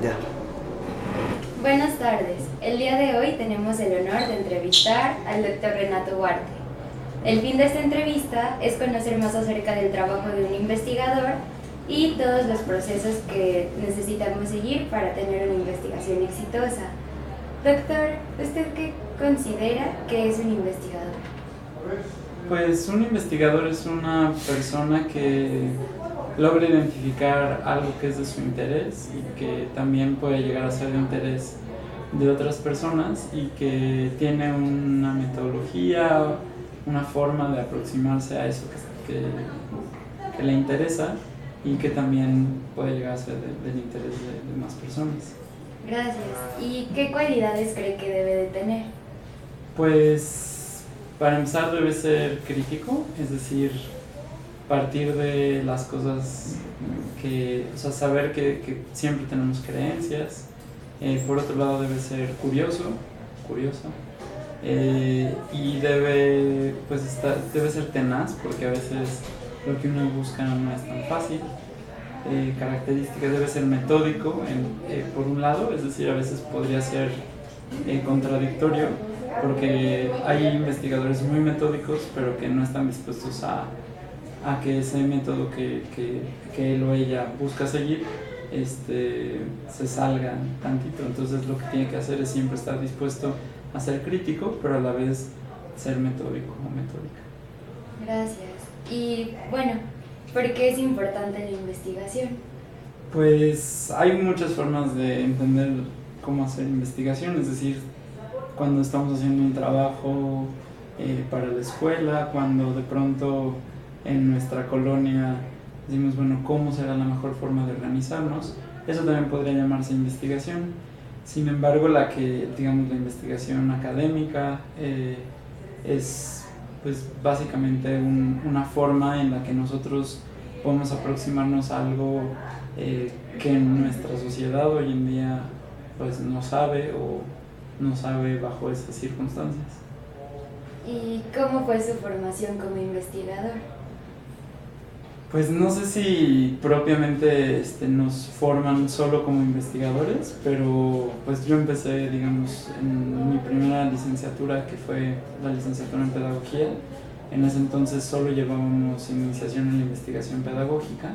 Ya. Buenas tardes. El día de hoy tenemos el honor de entrevistar al doctor Renato Huarte. El fin de esta entrevista es conocer más acerca del trabajo de un investigador y todos los procesos que necesitamos seguir para tener una investigación exitosa. Doctor, ¿usted qué considera que es un investigador? Pues un investigador es una persona que logra identificar algo que es de su interés y que también puede llegar a ser de interés de otras personas y que tiene una metodología, una forma de aproximarse a eso que le interesa y que también puede llegar a ser del interés de más personas. Gracias. ¿Y qué cualidades cree que debe de tener? Pues para empezar debe ser crítico, es decir, partir de las cosas saber que siempre tenemos creencias. Por otro lado debe ser curiosa, y debe ser tenaz, porque a veces lo que uno busca no es tan fácil. Características, debe ser metódico por un lado, es decir, a veces podría ser contradictorio, porque hay investigadores muy metódicos pero que no están dispuestos a que ese método que él o ella busca seguir se salga tantito. Entonces lo que tiene que hacer es siempre estar dispuesto a ser crítico, pero a la vez ser metódico o metódica. Gracias. Y bueno, ¿por qué es importante la investigación? Pues hay muchas formas de entender cómo hacer investigación, es decir, cuando estamos haciendo un trabajo para la escuela, cuando de pronto en nuestra colonia decimos, bueno, ¿cómo será la mejor forma de organizarnos? Eso también podría llamarse investigación. Sin embargo, la investigación académica es pues básicamente una forma en la que nosotros podemos aproximarnos a algo que nuestra sociedad hoy en día pues no sabe o no sabe bajo esas circunstancias. ¿Y cómo fue su formación como investigador? Pues no sé si propiamente nos forman solo como investigadores, pero pues yo empecé, digamos, en mi primera licenciatura, que fue la licenciatura en pedagogía. En ese entonces solo llevábamos iniciación en la investigación pedagógica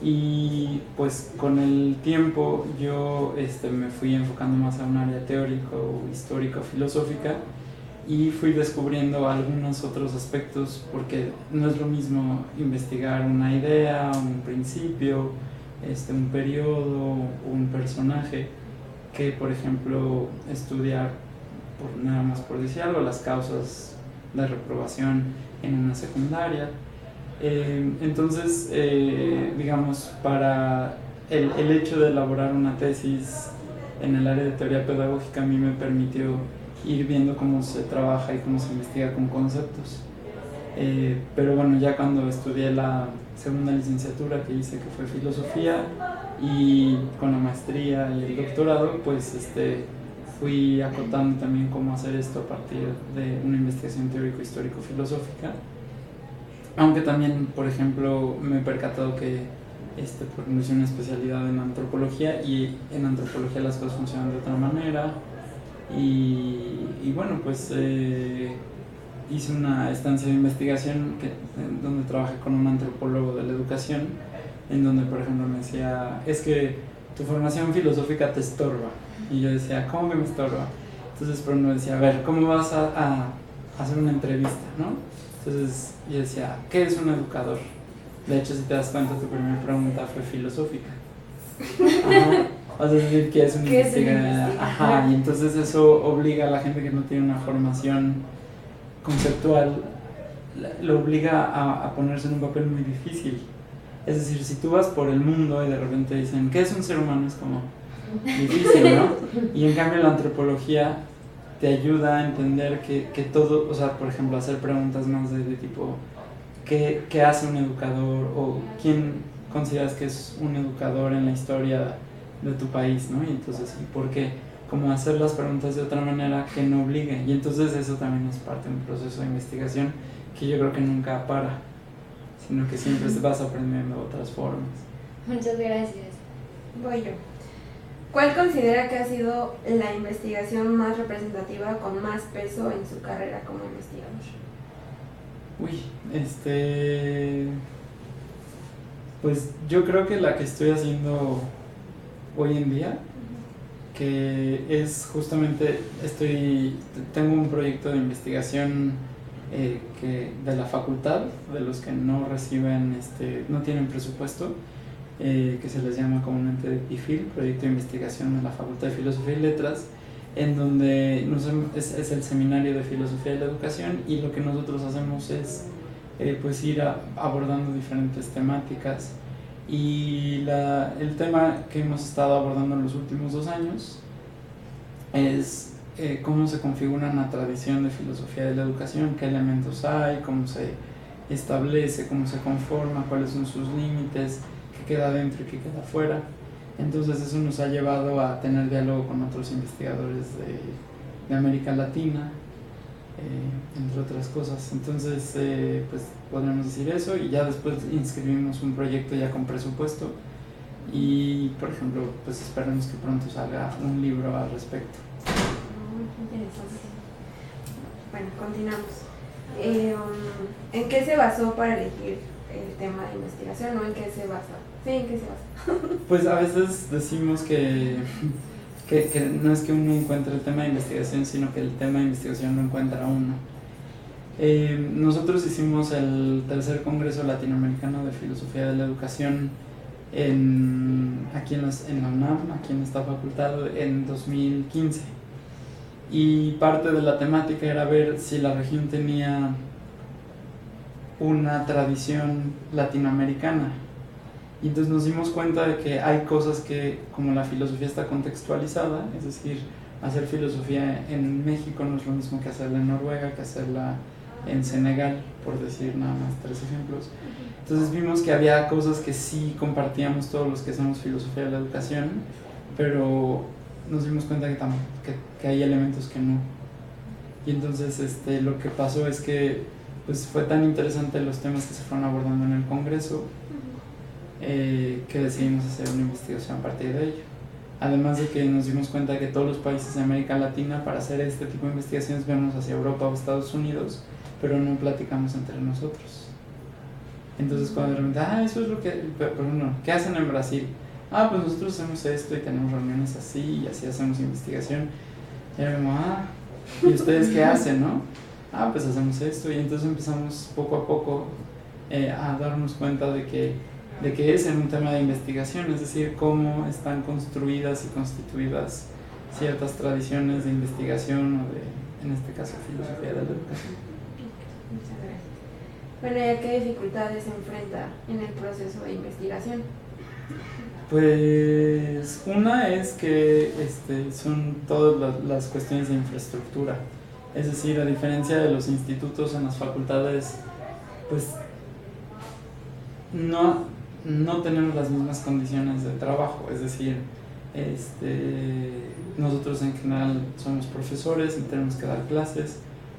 y pues con el tiempo yo me fui enfocando más a un área teórico, histórica, filosófica, y fui descubriendo algunos otros aspectos, porque no es lo mismo investigar una idea, un principio, un periodo, un personaje, que por ejemplo estudiar, nada más por decir algo, las causas de reprobación en una secundaria. Entonces, digamos, para el hecho de elaborar una tesis en el área de teoría pedagógica a mí me permitió ir viendo cómo se trabaja y cómo se investiga con conceptos. Pero bueno, ya cuando estudié la segunda licenciatura que hice, que fue filosofía, y con la maestría y el doctorado, pues fui acotando también cómo hacer esto a partir de una investigación teórico-histórico-filosófica. Aunque también, por ejemplo, me he percatado que por ejemplo, hice una especialidad en antropología, y en antropología las cosas funcionan de otra manera. Y bueno, pues hice una estancia de investigación donde trabajé con un antropólogo de la educación, en donde por ejemplo me decía, es que tu formación filosófica te estorba. Y yo decía, ¿cómo que me estorba? Entonces por ejemplo me decía, a ver, ¿cómo vas a hacer una entrevista, no? Entonces yo decía, ¿qué es un educador? De hecho, si te das cuenta, tu primera pregunta fue filosófica. Ajá. Vas a decir que es un investigador. Ajá, y entonces eso obliga a la gente que no tiene una formación conceptual, lo obliga a ponerse en un papel muy difícil. Es decir, si tú vas por el mundo y de repente dicen, ¿qué es un ser humano? Es como difícil, ¿no? Y en cambio la antropología te ayuda a entender que todo, o sea, por ejemplo, hacer preguntas más de tipo, ¿qué hace un educador? O ¿quién consideras que es un educador en la historia de tu país, ¿no? Y entonces, ¿y por qué? Como hacer las preguntas de otra manera que no obligue. Y entonces eso también es parte de un proceso de investigación que yo creo que nunca para, sino que siempre vas aprendiendo otras formas. Muchas gracias. Voy yo. ¿Cuál considera que ha sido la investigación más representativa con más peso en su carrera como investigador? Uy, pues yo creo que la que estoy haciendo hoy en día, que es justamente, tengo un proyecto de investigación de la facultad, de los que no reciben, no tienen presupuesto, que se les llama comúnmente PIFIL, Proyecto de Investigación de la Facultad de Filosofía y Letras, en donde es el Seminario de Filosofía de la Educación, y lo que nosotros hacemos es pues ir abordando diferentes temáticas, y el tema que hemos estado abordando en los últimos 2 años es cómo se configura una tradición de filosofía de la educación, qué elementos hay, cómo se establece, cómo se conforma, cuáles son sus límites, qué queda dentro y qué queda fuera. Entonces eso nos ha llevado a tener diálogo con otros investigadores de América Latina, entre otras cosas. Entonces pues podríamos decir eso, y ya después inscribimos un proyecto ya con presupuesto, y por ejemplo pues esperemos que pronto salga un libro al respecto. Interesante. Bueno, continuamos. ¿En qué se basó para elegir el tema de investigación, o en qué se basa? Sí, ¿en qué se basa? Pues a veces decimos que no es que uno encuentre el tema de investigación, sino que el tema de investigación lo encuentra uno. Nosotros hicimos el tercer Congreso Latinoamericano de Filosofía de la Educación aquí en la UNAM, aquí en esta facultad, en 2015. Y parte de la temática era ver si la región tenía una tradición latinoamericana. Y entonces nos dimos cuenta de que hay cosas que, como la filosofía está contextualizada, es decir, hacer filosofía en México no es lo mismo que hacerla en Noruega, que hacerla en Senegal, por decir nada más 3 ejemplos. Entonces vimos que había cosas que sí compartíamos todos los que hacemos filosofía de la educación, pero nos dimos cuenta que hay elementos que no. Y entonces lo que pasó es que pues fue tan interesante los temas que se fueron abordando en el Congreso, que decidimos hacer una investigación a partir de ello. Además de que nos dimos cuenta que todos los países de América Latina, para hacer este tipo de investigaciones, vemos hacia Europa o Estados Unidos, pero no platicamos entre nosotros. Entonces cuando de repente, eso es lo que, pero no, ¿qué hacen en Brasil? Pues nosotros hacemos esto y tenemos reuniones así, y así hacemos investigación. Y era como, ¿y ustedes qué hacen, no? Pues hacemos esto, y entonces empezamos poco a poco a darnos cuenta de que es en un tema de investigación, es decir, cómo están construidas y constituidas ciertas tradiciones de investigación, o en este caso, filosofía de la educación. Muchas gracias. Bueno, ¿y a qué dificultades se enfrenta en el proceso de investigación? Pues una es que son todas las cuestiones de infraestructura, es decir, a diferencia de los institutos en las facultades, pues no tenemos las mismas condiciones de trabajo, es decir, nosotros en general somos profesores y tenemos que dar clases,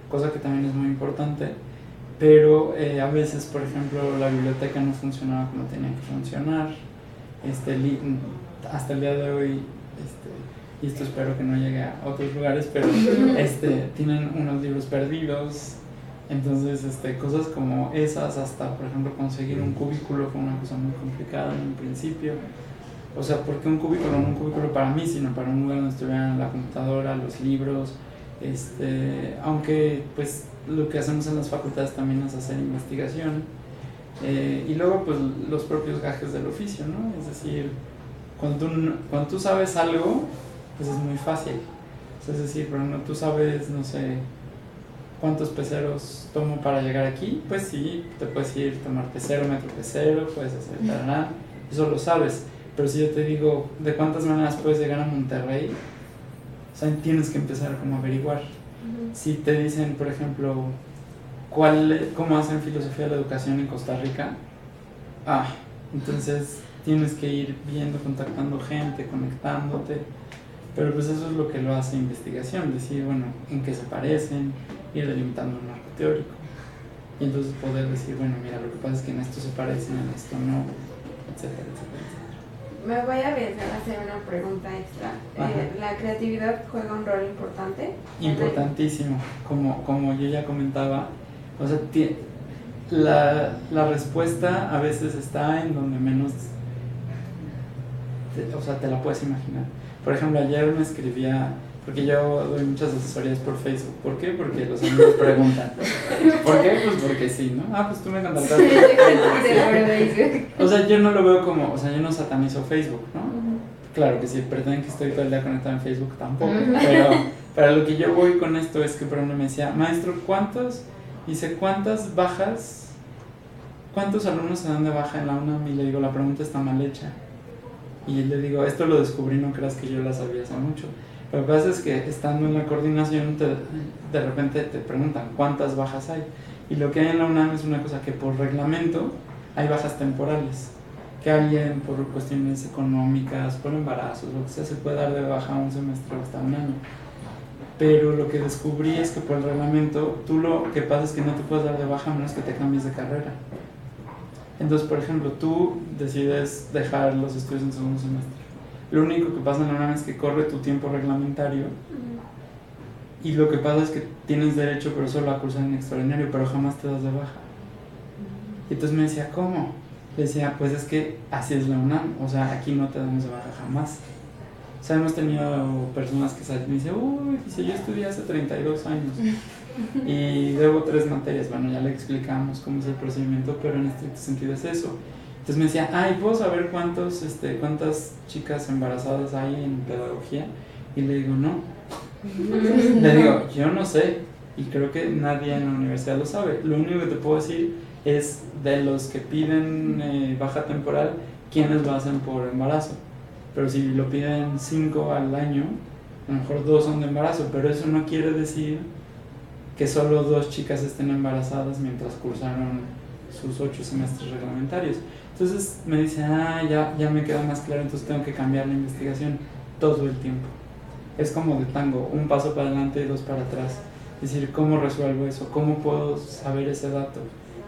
cosa que también es muy importante, pero a veces, por ejemplo, la biblioteca no funcionaba como tenía que funcionar, hasta el día de hoy, y esto espero que no llegue a otros lugares, pero tienen unos libros perdidos. Entonces, cosas como esas, hasta por ejemplo conseguir un cubículo fue una cosa muy complicada en un principio. O sea, ¿por qué un cubículo? No un cubículo para mí, sino para un lugar donde estuvieran la computadora, los libros. Aunque pues lo que hacemos en las facultades también es hacer investigación. Y luego pues los propios gajes del oficio, ¿no? Es decir, cuando tú sabes algo, pues es muy fácil. O sea, es decir, por ejemplo, tú sabes, no sé, ¿cuántos peceros tomo para llegar aquí? Pues sí, te puedes ir, tomar pecero, metro pecero, puedes hacer tarará, eso lo sabes. Pero si yo te digo, ¿de cuántas maneras puedes llegar a Monterrey? O sea, tienes que empezar como a averiguar. Si te dicen, por ejemplo, ¿cómo hacen filosofía de la educación en Costa Rica? Entonces tienes que ir viendo, contactando gente, conectándote. Pero pues eso es lo que lo hace investigación, decir, bueno, en qué se parecen, ir delimitando un marco teórico, y entonces poder decir, bueno, mira, lo que pasa es que en esto se parecen, en esto no, etcétera, etcétera, etcétera. Me voy a arriesgar a hacer una pregunta extra. ¿La creatividad juega un rol importante? Importantísimo, como yo ya comentaba. O sea, la respuesta a veces está en donde menos te la puedes imaginar. Por ejemplo, ayer me escribía, porque yo doy muchas asesorías por Facebook. ¿Por qué? Porque los amigos preguntan. ¿Por qué? Pues porque sí, ¿no? Ah, pues tú me contrataste. O sea, yo no lo veo como, o sea, yo no satanizo Facebook, ¿no? Claro que si pretenden que estoy todo el día conectado en Facebook, tampoco. Pero lo que yo voy con esto es que, por ejemplo, me decía, maestro, ¿cuántas bajas, cuántos alumnos se dan de baja en la UNAM? Y le digo, la pregunta está mal hecha. Y le digo, esto lo descubrí, no creas que yo la sabía hace mucho. Lo que pasa es que estando en la coordinación, de repente te preguntan cuántas bajas hay. Y lo que hay en la UNAM es una cosa que por reglamento hay bajas temporales. Que alguien por cuestiones económicas, por embarazos, lo que sea, se puede dar de baja un semestre o hasta un año. Pero lo que descubrí es que por el reglamento, tú lo que pasa es que no te puedes dar de baja a menos que te cambies de carrera. Entonces, por ejemplo, tú decides dejar los estudios en segundo semestre. Lo único que pasa en la UNAM es que corre tu tiempo reglamentario y lo que pasa es que tienes derecho, pero solo a cursar en extraordinario, pero jamás te das de baja. Y entonces me decía, ¿cómo? Le decía, pues es que así es la UNAM, o sea, aquí no te damos de baja jamás. O sea, hemos tenido personas que me dicen, dice, yo estudié hace 32 años y debo 3 materias. Bueno, ya le explicamos cómo es el procedimiento, pero en estricto sentido es eso. Entonces me decía, ¿puedo saber cuántas chicas embarazadas hay en pedagogía? Y le digo, no. Le digo, yo no sé, y creo que nadie en la universidad lo sabe. Lo único que te puedo decir es de los que piden baja temporal, quiénes lo hacen por embarazo. Pero si lo piden 5 al año, a lo mejor 2 son de embarazo, pero eso no quiere decir que solo 2 chicas estén embarazadas mientras cursaron sus 8 semestres reglamentarios. Entonces me dice, ya me queda más claro, entonces tengo que cambiar la investigación todo el tiempo. Es como de tango, un paso para adelante y 2 para atrás. Es decir, ¿cómo resuelvo eso? ¿Cómo puedo saber ese dato?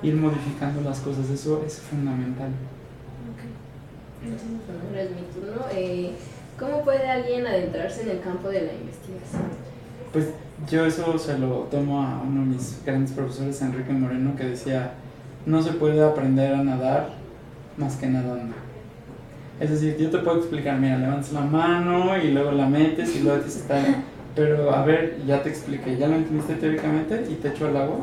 Ir modificando las cosas, eso es fundamental. Ahora es mi turno. ¿Cómo puede alguien adentrarse en el campo de la investigación? Pues yo eso se lo tomo a uno de mis grandes profesores, Enrique Moreno, que decía, no se puede aprender a nadar más que nadando. Es decir, yo te puedo explicar, mira, levantas la mano y luego la metes y luego te está... Pero a ver, ya te expliqué, ya lo entendiste teóricamente y te echo al agua.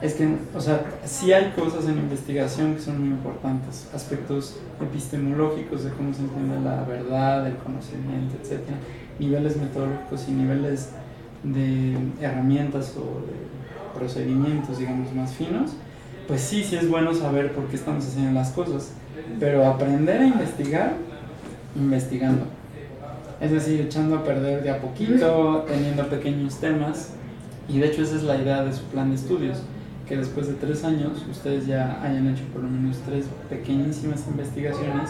Es que, o sea, sí hay cosas en investigación que son muy importantes, aspectos epistemológicos de cómo se entiende la verdad, el conocimiento, etc. Niveles metodológicos y niveles de herramientas o de procedimientos, digamos, más finos. Pues sí es bueno saber por qué estamos haciendo las cosas, pero aprender a investigar, investigando. Es decir, echando a perder de a poquito, teniendo pequeños temas, y de hecho esa es la idea de su plan de estudios, que después de 3 años ustedes ya hayan hecho por lo menos 3 pequeñísimas investigaciones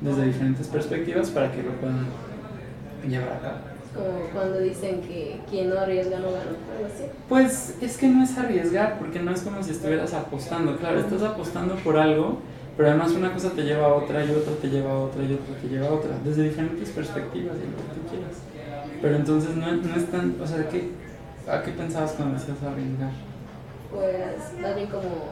desde diferentes perspectivas para que lo puedan llevar a cabo. Como cuando dicen que quien no arriesga no gana, algo así. Pues es que no es arriesgar, porque no es como si estuvieras apostando. Claro, estás apostando por algo, pero además una cosa te lleva a otra y otra te lleva a otra y otra te lleva a otra, desde diferentes perspectivas y lo que tú quieras. Pero entonces no es tan, o sea, ¿a qué pensabas cuando decías arriesgar? Pues también como,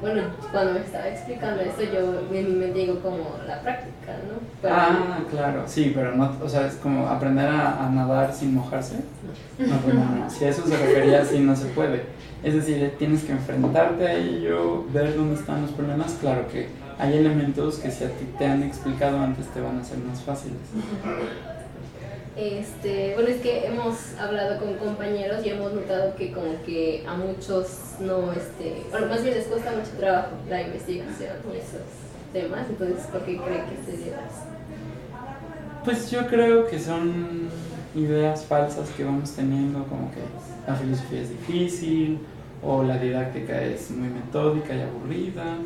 bueno, cuando me estaba explicando esto, yo en mi mente digo como la práctica, ¿no? Pero claro, sí, pero no, o sea, es como aprender a nadar sin mojarse. No, pues no, si a eso se refería, sí, no se puede. Es decir, tienes que enfrentarte a ello, ver dónde están los problemas. Claro que hay elementos que si a ti te han explicado antes te van a ser más fáciles. Bueno, es que hemos hablado con compañeros y hemos notado que como que a muchos no, bueno, más bien les cuesta mucho trabajo la investigación y esos temas. Entonces, ¿por qué cree que se debe eso? Pues yo creo que son ideas falsas que vamos teniendo, como que la filosofía es difícil o la didáctica es muy metódica y aburrida.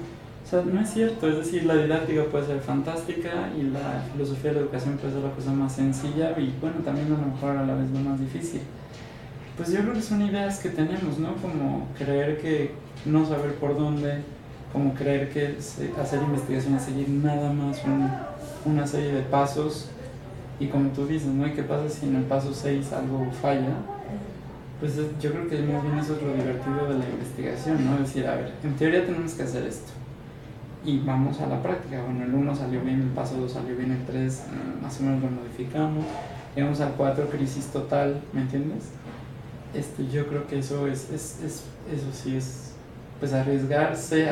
O sea, no es cierto, es decir, la didáctica puede ser fantástica y la filosofía de la educación puede ser la cosa más sencilla y bueno, también a lo mejor a la vez lo más difícil. Pues yo creo que son ideas que tenemos, ¿no? Como creer que no saber por dónde, como creer que hacer investigación es seguir nada más una serie de pasos y como tú dices, ¿no? ¿Y qué pasa si en el paso 6 algo falla? Pues yo creo que más bien eso es lo divertido de la investigación, ¿no? Decir, a ver, en teoría tenemos que hacer esto y vamos a la práctica. Bueno, el 1 salió bien, el paso 2 salió bien, el 3 más o menos lo modificamos, llegamos al 4, crisis total, ¿me entiendes? Yo creo que eso eso sí es, pues arriesgarse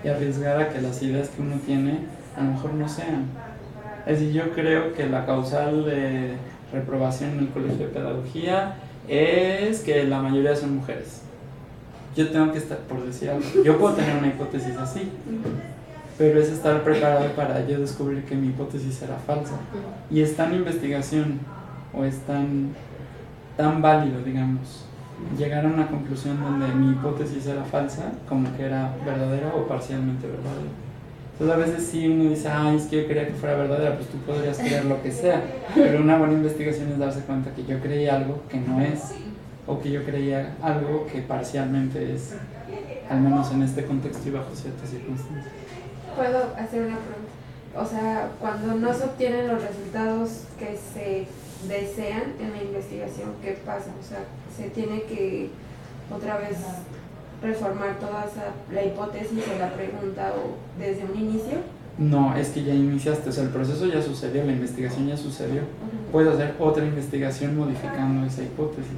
y arriesgar a que las ideas que uno tiene a lo mejor no sean. Es decir, yo creo que la causal de reprobación en el colegio de pedagogía es que la mayoría son mujeres. Yo tengo que estar, por decir algo, yo puedo tener una hipótesis así, pero es estar preparado para yo descubrir que mi hipótesis era falsa. Y es tan investigación, o es tan válido, digamos, llegar a una conclusión donde mi hipótesis era falsa, como que era verdadera o parcialmente verdadera. Entonces a veces sí uno dice, es que yo quería que fuera verdadera, pues tú podrías creer lo que sea, pero una buena investigación es darse cuenta que yo creí algo que no es, o que yo creía algo que parcialmente es, al menos en este contexto y bajo ciertas circunstancias. ¿Puedo hacer una pregunta? O sea, cuando no se obtienen los resultados que se desean en la investigación, ¿qué pasa? O sea, ¿se tiene que otra vez reformar toda la hipótesis o la pregunta o desde un inicio? No, es que ya iniciaste, o sea, el proceso ya sucedió, la investigación ya sucedió. Puedes hacer otra investigación modificando esa hipótesis.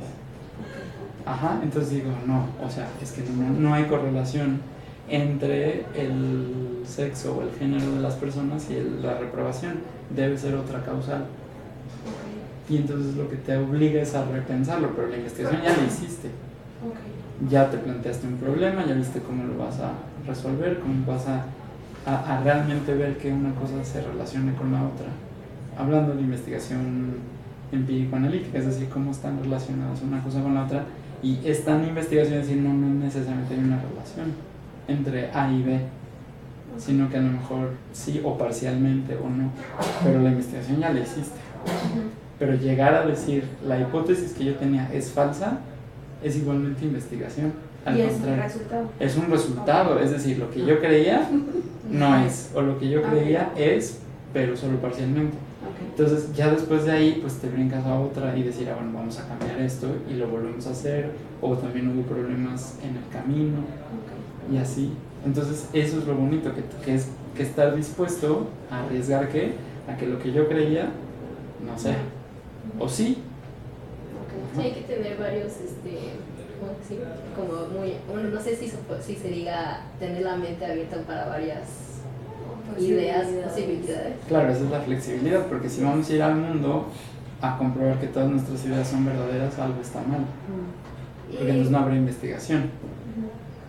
Ajá, entonces digo, no, o sea, es que no hay correlación entre el sexo o el género de las personas y la reprobación. Debe ser otra causal. Y entonces lo que te obliga es a repensarlo, pero la investigación ya la hiciste. Ya te planteaste un problema, ya viste cómo lo vas a resolver, cómo vas a realmente ver que una cosa se relacione con la otra. Hablando de investigación empírico-analítica, es decir, cómo están relacionadas una cosa con la otra. Y esta investigación, es decir, no necesariamente hay una relación entre A y B, sino que a lo mejor sí o parcialmente o no, pero la investigación ya la hiciste. Pero llegar a decir la hipótesis que yo tenía es falsa es igualmente investigación. Y es un resultado. Es un resultado, es decir, lo que yo creía no es, o lo que yo creía es, pero solo parcialmente. Entonces ya después de ahí pues te brincas a otra y decir, bueno, vamos a cambiar esto y lo volvemos a hacer, o también hubo problemas en el camino y así. Entonces eso es lo bonito, que es que estar dispuesto a arriesgar a que lo que yo creía no sea, o sí. Sí, hay que tener varios, como muy, bueno, no sé si se diga tener la mente abierta para varias ideas, posibilidades. Claro, esa es la flexibilidad, porque si vamos a ir al mundo a comprobar que todas nuestras ideas son verdaderas, algo está mal, porque entonces no habrá investigación.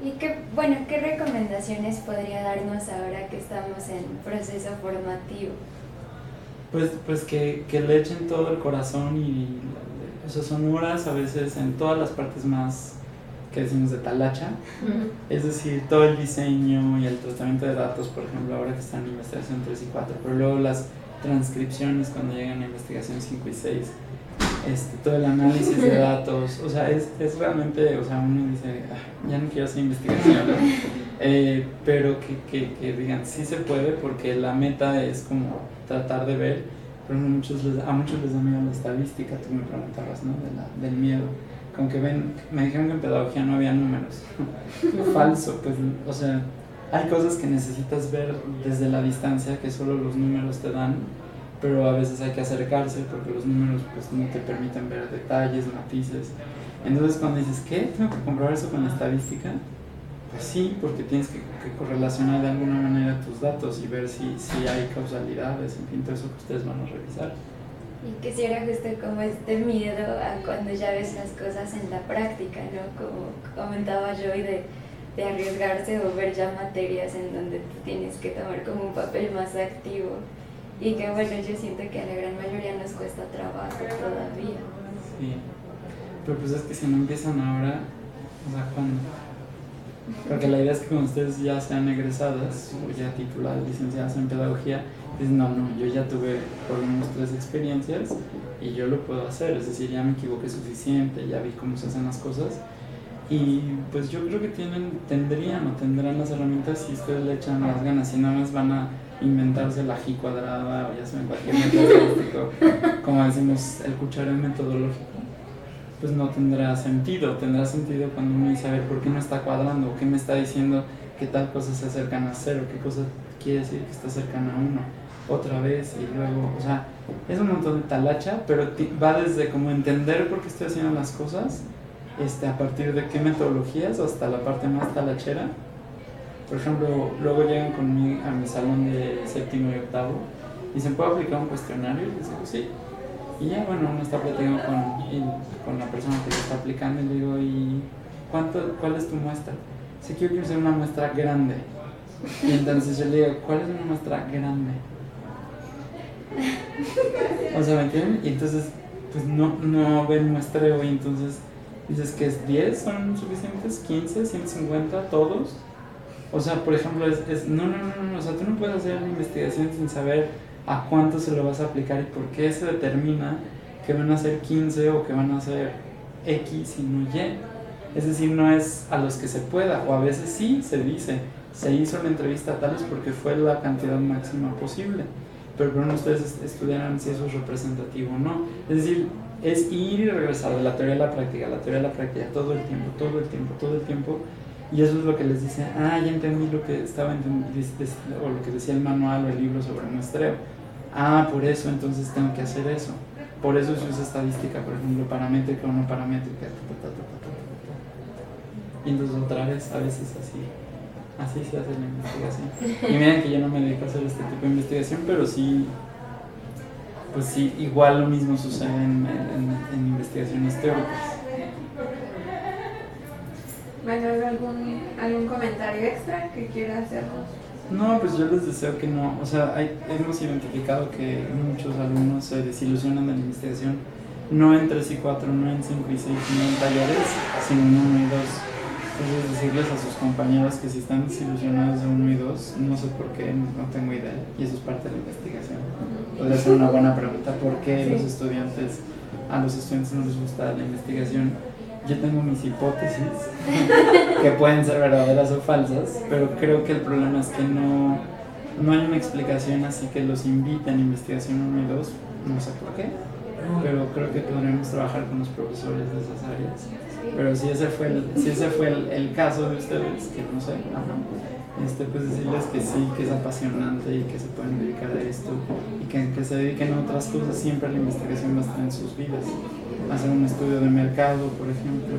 ¿Y qué recomendaciones podría darnos ahora que estamos en proceso formativo? Pues que le echen todo el corazón y esas son horas a veces en todas las partes más que decimos de talacha, es decir, todo el diseño y el tratamiento de datos, por ejemplo, ahora que están en investigación 3 y 4, pero luego las transcripciones cuando llegan a investigación 5 y 6, todo el análisis de datos, o sea, es realmente, o sea, uno dice, ya no quiero hacer investigación, pero que digan, sí se puede, porque la meta es como tratar de ver, pero a muchos les da miedo la estadística, tú me preguntabas, ¿no? Del miedo. Como que me dijeron que en pedagogía no había números. Falso, pues, o sea, hay cosas que necesitas ver desde la distancia que solo los números te dan, pero a veces hay que acercarse porque los números pues no te permiten ver detalles, matices. Entonces cuando dices, ¿qué? ¿Tengo que comprobar eso con la estadística? Pues sí, porque tienes que correlacionar de alguna manera tus datos y ver si hay causalidades, en fin, todo eso que ustedes van a revisar. Y que si era justo como este miedo a cuando ya ves las cosas en la práctica, ¿no? Como comentaba yo, y de arriesgarse o ver ya materias en donde tú tienes que tomar como un papel más activo. Y que bueno, yo siento que a la gran mayoría nos cuesta trabajo todavía. Sí, pero pues es que si no empiezan ahora, o sea, ¿cuándo? Porque la idea es que cuando ustedes ya sean egresadas o ya tituladas, licenciadas en pedagogía, dicen, no, yo ya tuve por lo menos 3 experiencias y yo lo puedo hacer, es decir, ya me equivoqué suficiente, ya vi cómo se hacen las cosas y pues yo creo que tendrán las herramientas si ustedes le echan las ganas, si nada más van a inventarse la G cuadrada o ya saben cualquier método estadístico, como decimos el cucharón metodológico, pues no tendrá sentido. Tendrá sentido cuando uno dice, a ver, ¿por qué no está cuadrando? ¿Qué me está diciendo que tal cosa se acercan a 0? ¿Qué cosa quiere decir que está cercana a 1? Otra vez y luego, o sea, es un montón de talacha, pero va desde como entender por qué estoy haciendo las cosas, a partir de qué metodologías, hasta la parte más talachera. Por ejemplo, luego llegan conmigo a mi salón de séptimo y octavo y dicen, ¿puedo aplicar un cuestionario? Y les digo, sí. Y ya, bueno, uno está platicando con la persona que lo está aplicando y le digo, ¿y cuál es tu muestra? Si quiero hacer una muestra grande. Y entonces yo le digo, ¿cuál es una muestra grande? O sea, ¿me entienden? Y entonces, pues no ven muestreo y entonces dices que es 10, ¿son suficientes? ¿15? ¿150? ¿Todos? O sea, por ejemplo, no, o sea, tú no puedes hacer una investigación sin saber a cuánto se lo vas a aplicar y por qué se determina que van a ser 15 o que van a ser X y no Y. Es decir, no es a los que se pueda, o a veces sí se dice, se hizo la entrevista a tales porque fue la cantidad máxima posible, pero ustedes estudiarán si eso es representativo o no. Es decir, es ir y regresar de la teoría a la práctica, todo el tiempo. Y eso es lo que les dice, ya entendí lo que estaba o lo que decía el manual o el libro sobre muestreo. Por eso entonces tengo que hacer eso. Por eso se usa estadística, por ejemplo, paramétrica o no paramétrica. Y entonces otra vez, a veces así se hace la investigación. Y miren que yo no me dedico a hacer este tipo de investigación, pero sí, pues sí, igual lo mismo sucede en investigaciones teóricas. Bueno, ¿algún comentario extra que quiera hacernos? No, pues yo les deseo que no, o sea, hemos identificado que muchos alumnos se desilusionan de la investigación, no en 3 y 4, no en 5 y 6, no en talleres, sino en 1 y 2. Entonces decirles a sus compañeros que si están desilusionados de 1 y 2, no sé por qué, no tengo idea, y eso es parte de la investigación. Podría ser una buena pregunta, ¿por qué a los estudiantes no les gusta la investigación? Yo tengo mis hipótesis, que pueden ser verdaderas o falsas, pero creo que el problema es que no hay una explicación así que los invite a investigación 1 y 2, no sé por qué, pero creo que podríamos trabajar con los profesores de esas áreas. Pero si ese fue el caso de ustedes, que no sé, pues decirles que sí, que es apasionante y que se pueden dedicar a esto y que se dediquen a otras cosas. Siempre la investigación va a estar en sus vidas. Hacer un estudio de mercado, por ejemplo.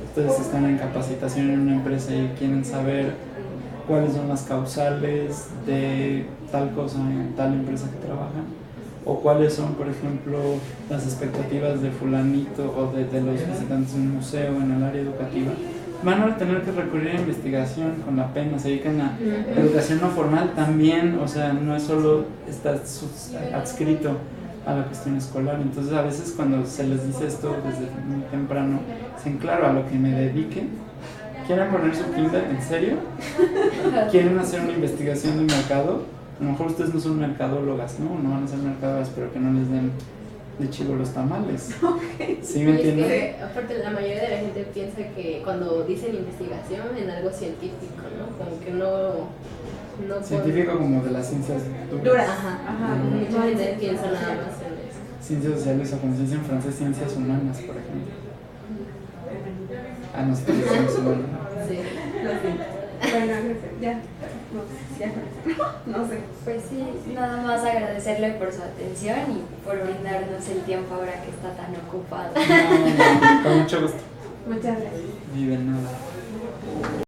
Ustedes están en capacitación en una empresa y quieren saber cuáles son las causales de tal cosa en tal empresa que trabajan, o cuáles son, por ejemplo, las expectativas de fulanito o de los visitantes de un museo en el área educativa. Van a tener que recurrir a investigación con la pena, se dedican a educación no formal también, o sea, no es solo estar adscrito a la cuestión escolar. Entonces a veces cuando se les dice esto desde muy temprano, dicen, claro, a lo que me dedique. ¿Quieren poner su kinder? ¿En serio? ¿Quieren hacer una investigación de mercado? A lo mejor ustedes no son mercadólogas, no van a ser mercadoras, pero que no les den de chivo los tamales. Okay. ¿Sí me entienden? Es que, aparte, la mayoría de la gente piensa que cuando dicen investigación en algo científico, ¿no? Como que no científico como de las ciencias duras. Ajá. Mucha gente piensa nada más en eso. Ciencias sociales, o como se dice en francés, ciencias humanas, por ejemplo. Nosotros somos humanos. Sí. Bueno, ya. No sé. Pues sí, nada más agradecerle por su atención y por brindarnos el tiempo ahora que está tan ocupado. No, con mucho gusto. Muchas gracias. Vive nada.